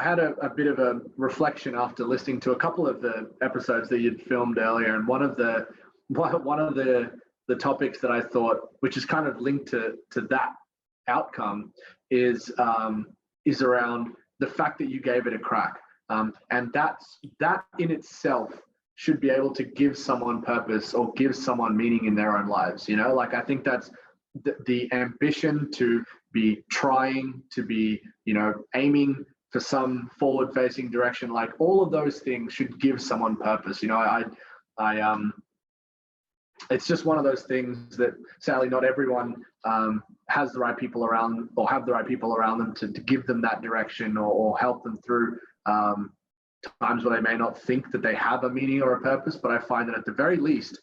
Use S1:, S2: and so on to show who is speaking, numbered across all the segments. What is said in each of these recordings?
S1: I had a bit of a reflection after listening to a couple of the episodes that you'd filmed earlier, and one of the topics that I thought, which is kind of linked to that outcome, is around the fact that you gave it a crack, and that in itself should be able to give someone purpose or give someone meaning in their own lives. You know, like I think that's the ambition to be trying, to be, you know, aiming for some forward-facing direction. Like all of those things should give someone purpose. You know, I it's just one of those things that sadly not everyone has the right people around, or have the right people around them to give them that direction, or help them through times where they may not think that they have a meaning or a purpose. But I find that at the very least,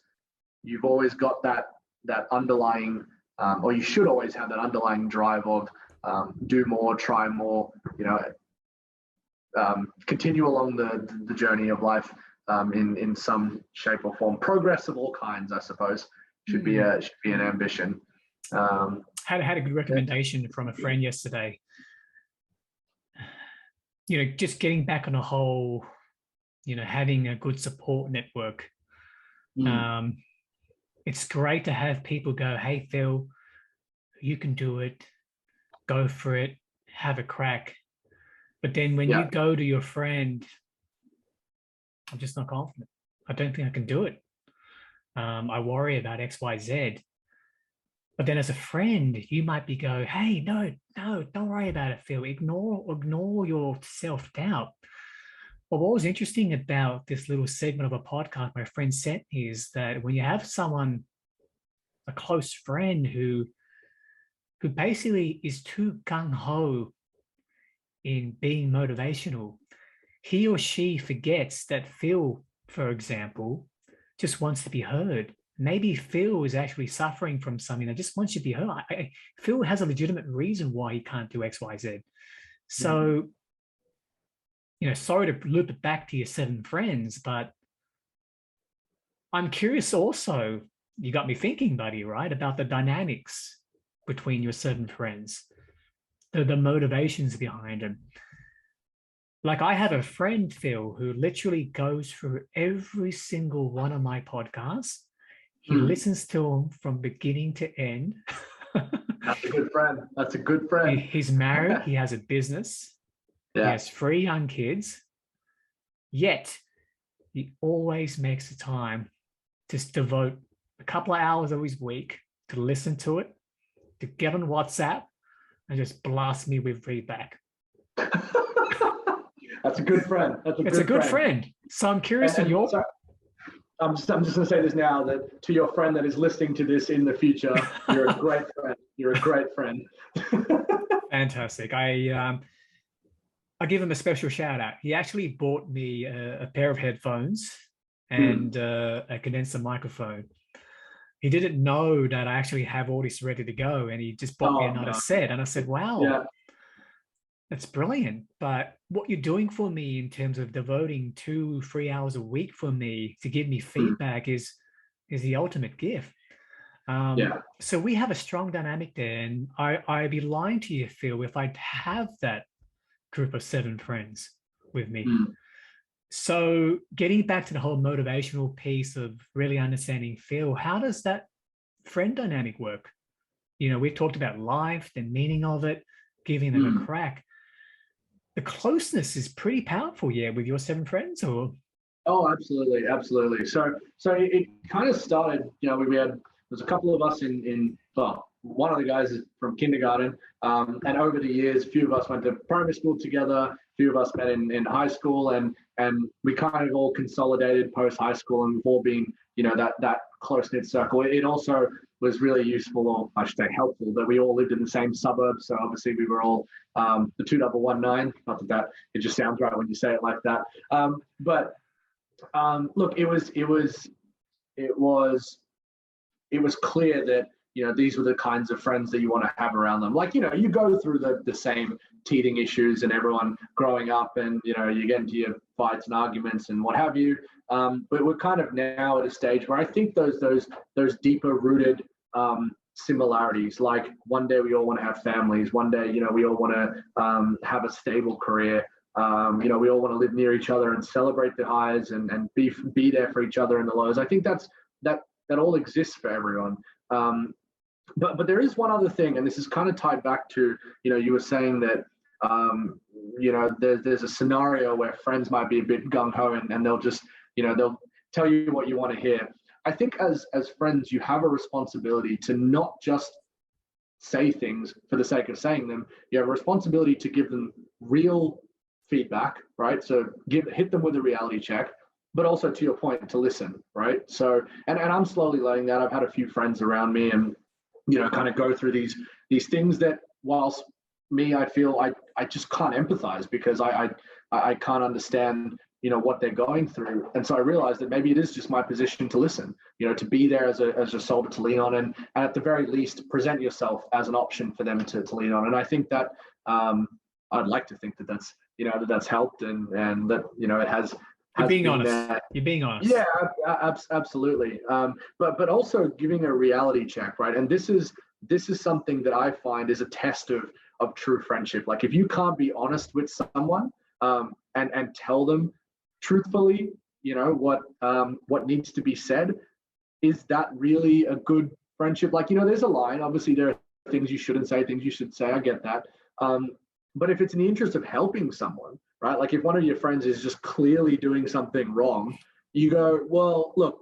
S1: you've always got that underlying, or you should always have that underlying drive of do more, try more, you know, continue along the journey of life in some shape or form. Progress of all kinds, I suppose, should be an ambition.
S2: Had a good recommendation from a friend yesterday. You know, just getting back on a whole, you know, having a good support network. It's great to have people go, hey, Phil, you can do it. Go for it. Have a crack. But then when you go to your friend, I'm just not confident. I don't think I can do it. I worry about X, Y, Z. But then as a friend, you might be go, hey, no, don't worry about it, Phil. Ignore your self-doubt. But what was interesting about this little segment of a podcast my friend sent me is that when you have someone, a close friend who basically is too gung-ho in being motivational, he or she forgets that Phil, for example, just wants to be heard. Maybe Phil is actually suffering from something that just wants you to be heard. Phil has a legitimate reason why he can't do X, Y, Z. So, you know, sorry to loop it back to your 7 friends, but I'm curious also, you got me thinking, buddy, right, about the dynamics between your 7 friends, the motivations behind them. Like I have a friend, Phil, who literally goes through every single one of my podcasts. He listens to them from beginning to end.
S1: That's a good friend. That's a good friend.
S2: He's married. He has a business. Yeah. He has 3 young kids. Yet he always makes the time to devote a couple of hours of his week to listen to it, to get on WhatsApp and just blast me with feedback.
S1: That's a good friend.
S2: It's a good friend. So I'm curious on your...
S1: Sorry, I'm just going to say this now, that to your friend that is listening to this in the future, you're a great friend. You're a great friend.
S2: Fantastic. I give him a special shout out. He actually bought me a pair of headphones and a condenser microphone. He didn't know that I actually have all this ready to go, and he just bought me another set. And I said, wow, that's brilliant. But what you're doing for me in terms of devoting 2-3 hours a week for me to give me feedback is the ultimate gift. So we have a strong dynamic there, and I'd be lying to you, Phil, if I'd have that group of 7 friends with me. So getting back to the whole motivational piece of really understanding Phil, how does that friend dynamic work? You know, we've talked about life, the meaning of it, giving them a crack. The closeness is pretty powerful, with your 7 friends, or?
S1: Oh, absolutely, absolutely. So it kind of started, you know, there's a couple of us one of the guys is from kindergarten, and over the years, a few of us went to primary school together, a few of us met in high school, and we kind of all consolidated post high school, and we've all been, you know, that close-knit circle. It also was really useful, or I should say helpful, that we all lived in the same suburbs. So obviously we were all the 2119, not that it just sounds right when you say it like that. But look, it was clear that, you know, these were the kinds of friends that you want to have around them. Like, you know, you go through the same teething issues, and everyone growing up, and, you know, you get into your fights and arguments and what have you. But we're kind of now at a stage where I think those deeper rooted similarities, like one day we all want to have families, one day, you know, we all want to have a stable career. We all want to live near each other and celebrate the highs and be there for each other in the lows. I think that all exists for everyone. But there is one other thing, and this is kind of tied back to, you were saying that, there's a scenario where friends might be a bit gung-ho and they'll just, they'll tell you what you want to hear. I think as friends, you have a responsibility to not just say things for the sake of saying them. You have a responsibility to give them real feedback, right? So hit them with a reality check, but also, to your point, to listen, right? So, and I'm slowly learning that. I've had a few friends around me and, kind of go through these things that, whilst me, I feel I just can't empathize because I can't understand, what they're going through. And so I realized that maybe it is just my position to listen, to be there as a shoulder to lean on, and at the very least present yourself as an option for them to lean on. And I think that I'd like to think that that's helped and that, it has.
S2: You're being honest. You're being honest.
S1: Yeah, absolutely. But also giving a reality check, right? And this is something that I find is a test of true friendship. Like, if you can't be honest with someone and tell them truthfully, what needs to be said, is that really a good friendship? Like, there's a line. Obviously, there are things you shouldn't say, things you should say. I get that. But if it's in the interest of helping someone, right? Like, if one of your friends is just clearly doing something wrong, you go, well, look,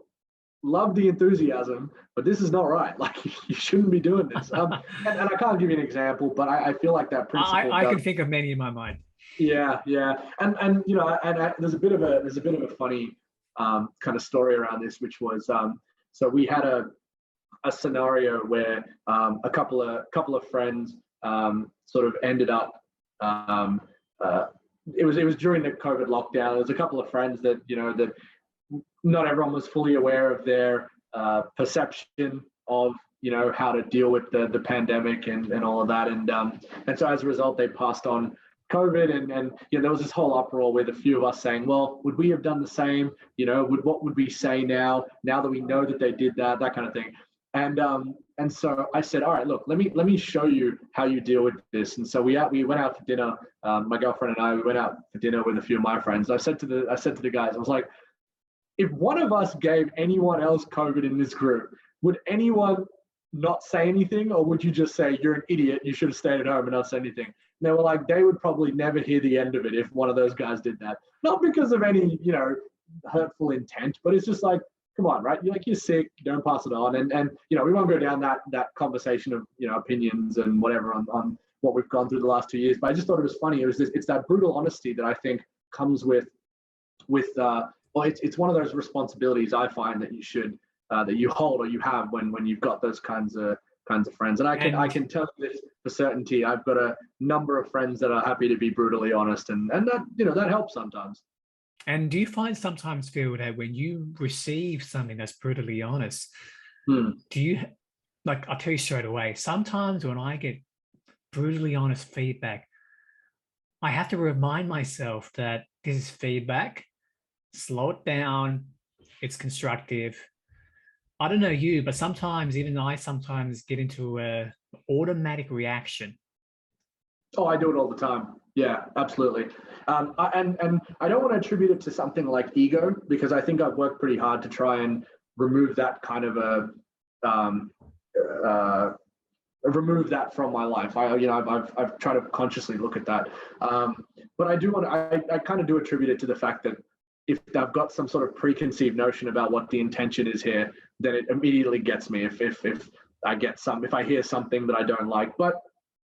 S1: love the enthusiasm, but this is not right. Like, you shouldn't be doing this. And I can't give you an example, but I feel like that principle.
S2: I can think of many in my mind.
S1: Yeah, and there's a bit of a funny kind of story around this, which was so we had a scenario where a couple of friends sort of ended up. It was during the COVID lockdown. There was a couple of friends that that not everyone was fully aware of their perception of how to deal with the pandemic and all of that, and so as a result they passed on COVID, and there was this whole uproar with a few of us saying, well, would we have done the same? What would we say now that we know that they did that kind of thing. And so I said, all right, look, let me show you how you deal with this. And so we went out for dinner. My girlfriend and I, we went out for dinner with a few of my friends. I said to the guys, I was like, if one of us gave anyone else COVID in this group, would anyone not say anything, or would you just say, you're an idiot, you should have stayed at home and not said anything? And they were like, they would probably never hear the end of it if one of those guys did that. Not because of any, hurtful intent, but it's just like, come on, right? You're sick, don't pass it on. And we won't go down that conversation of, opinions and whatever on what we've gone through the last 2 years. But I just thought it was funny. It's that brutal honesty that I think comes with it's one of those responsibilities I find that you should that you hold or you have when you've got those kinds of friends. And I can tell you this for certainty. I've got a number of friends that are happy to be brutally honest, and that that helps sometimes.
S2: And do you find sometimes, Phil, that when you receive something that's brutally honest, do you, like, I'll tell you straight away, sometimes when I get brutally honest feedback, I have to remind myself that this is feedback, slow it down, it's constructive. I don't know you, but sometimes even I sometimes get into a automatic reaction.
S1: Oh, I do it all the time. Yeah, absolutely. And I don't want to attribute it to something like ego, because I think I've worked pretty hard to try and remove that kind of remove that from my life. I've tried to consciously look at that. But I kind of do attribute it to the fact that if I've got some sort of preconceived notion about what the intention is here, then it immediately gets me if I hear something that I don't like. But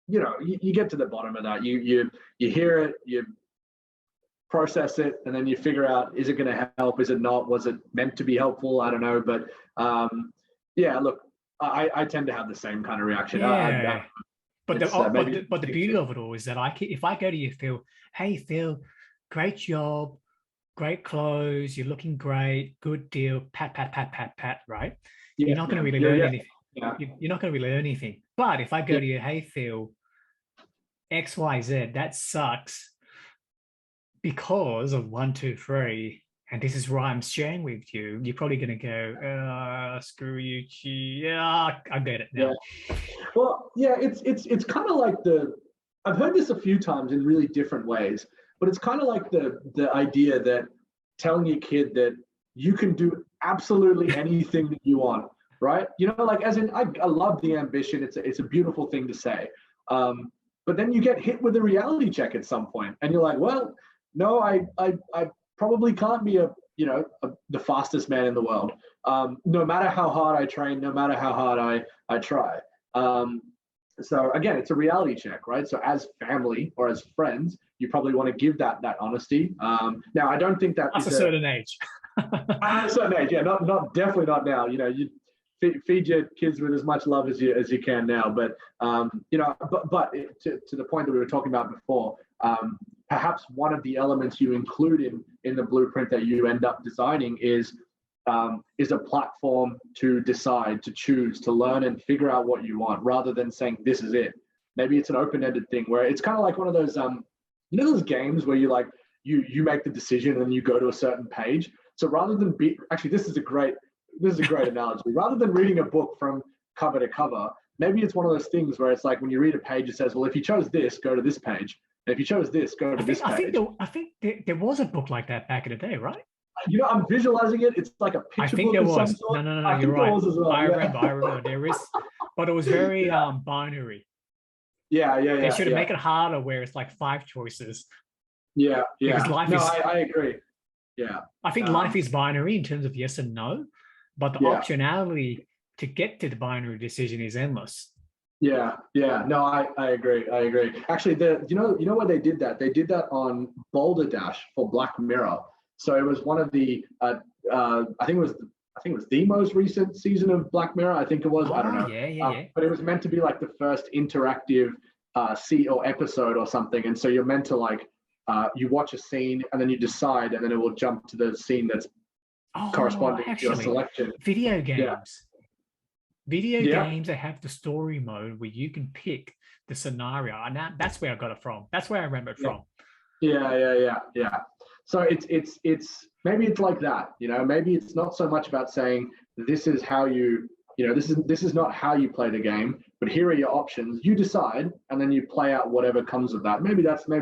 S1: you get to the bottom of that. You hear it, you process it, and then you figure out, is it going to help? Is it not? Was it meant to be helpful? I don't know. But yeah, look, I tend to have the same kind of reaction.
S2: Yeah. But the beauty of it all is that if I go to you, Phil, hey, Phil, great job, great clothes, you're looking great, good deal, pat, pat, pat, pat, pat, right? Yeah, you're not going to really learn anything. Yeah. You're not going to really learn anything. But if I go to you, hey, Phil, X, Y, Z, that sucks because of 1, 2, 3, and this is what I'm sharing with you, you're probably going to go, screw you, yeah, I get it now.
S1: Yeah. Well, yeah, it's kind of like I've heard this a few times in really different ways, but it's kind of like the idea that telling your kid that you can do absolutely anything that you want, right? You know, like as in, I love the ambition. It's a beautiful thing to say. But then you get hit with a reality check at some point, and you're like, well, no, I probably can't be the fastest man in the world. No matter how hard I train, no matter how hard I try. So again, it's a reality check, right? So as family or as friends, you probably want to give that honesty. Now, I don't think that's
S2: a certain age.
S1: At a certain age, yeah, not definitely not now. You know, you feed your kids with as much love as you can now. But but to the point that we were talking about before, perhaps one of the elements you include in the blueprint that you end up designing is a platform to decide, to choose, to learn and figure out what you want, rather than saying this is it. Maybe it's an open-ended thing where it's kind of like one of those those games where you make the decision and you go to a certain page. So rather than this is a great analogy. Rather than reading a book from cover to cover, maybe it's one of those things where it's like when you read a page, it says, well, if you chose this, go to this page. And if you chose this, go to this page.
S2: I think there was a book like that back in the day, right?
S1: You know, I'm visualizing it. It's like a picture book.
S2: I think there was. No, you're right. I remember. There is, but it was very binary.
S1: Yeah.
S2: They should have make it harder where it's like 5 choices.
S1: Yeah.
S2: Because life is.
S1: I agree. Yeah.
S2: I think life is binary in terms of yes and no, but the optionality to get to the binary decision is endless.
S1: Yeah. No, I agree. Actually, you know where they did that? They did that on Boulder Dash for Black Mirror. So it was one of the I think it was the most recent season of Black Mirror. I think it was. I don't know.
S2: Yeah.
S1: But it was meant to be like the first interactive or episode or something. And so you're meant to like you watch a scene and then you decide, and then it will jump to the scene that's corresponding to your selection.
S2: Video games. Video games that have the story mode where you can pick the scenario, and that's where I got it from. That's where I remember it from.
S1: Yeah. So it's maybe it's like that, you know. Maybe it's not so much about saying this is how this is not how you play the game, but here are your options. You decide, and then you play out whatever comes of that. Maybe that's the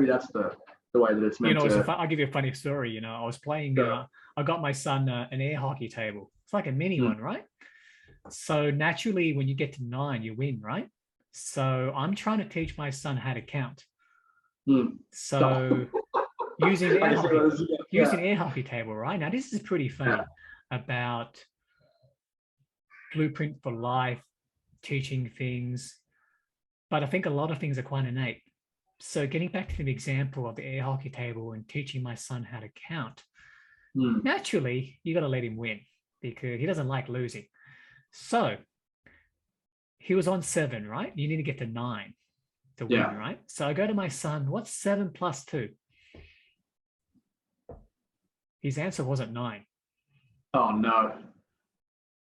S1: way that it's meant to.
S2: I'll give you a funny story. You know, I was playing. I got my son an air hockey table. It's like a mini one, right? So naturally, when you get to 9, you win, right? So I'm trying to teach my son how to count. So using air hockey table, right? Now this is pretty funny about blueprint for life, teaching things, but I think a lot of things are quite innate. So getting back to the example of the air hockey table and teaching my son how to count, naturally you got to let him win because he doesn't like losing. So he was on 7, right? You need to get to 9 to win, right? So I go to my son, what's 7 plus 2? His answer wasn't 9.
S1: Oh, no.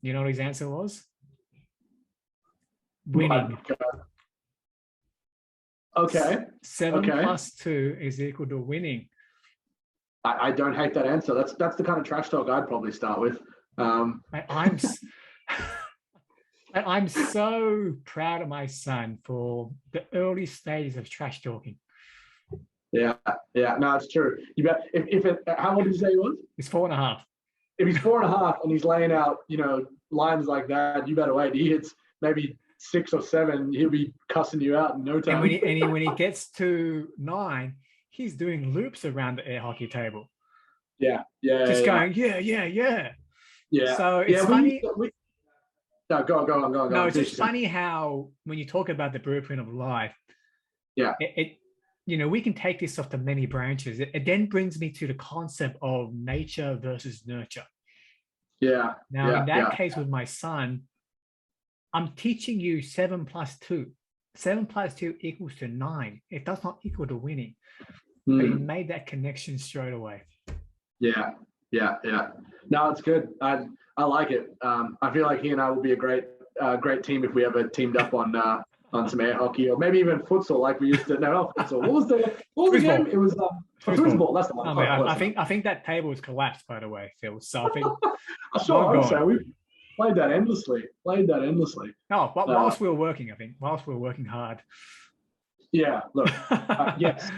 S2: You know what his answer was? Winning.
S1: Okay.
S2: 7 plus 2 is equal to winning.
S1: I don't hate that answer. That's the kind of trash talk I'd probably start with.
S2: I'm so proud of my son for the early stages of trash talking.
S1: Yeah. No, it's true. You bet. How old did you say he was?
S2: He's 4.5.
S1: If he's 4.5 and he's laying out, lines like that, you better wait. He hits maybe 6 or 7, he'll be cussing you out in no time.
S2: And when he gets to 9, he's doing loops around the air hockey table.
S1: Yeah.
S2: Going, yeah.
S1: Yeah.
S2: So it's funny.
S1: No, go on.
S2: No, it's just funny how when you talk about the blueprint of life, we can take this off to many branches. It then brings me to the concept of nature versus nurture.
S1: Yeah.
S2: Now, in that case with my son, I'm teaching you 7 plus 2. 7 plus 2 equals to 9. It does not equal to winning. But he made that connection straight away.
S1: Yeah. No, it's good. I like it. I feel like he and I will be a great team if we ever teamed up on some air hockey or maybe even futsal like we used to. No, not futsal. What was the game? It was foosball. That's the one.
S2: I think that table was collapsed, by the way, Phil. So I think
S1: so. We played that endlessly.
S2: No, whilst we were working, I think. Whilst we were working hard.
S1: Yeah. Look. Yes.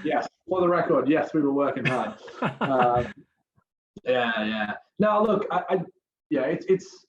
S1: For the record, yes, we were working hard. Yeah. No, look, yeah, it's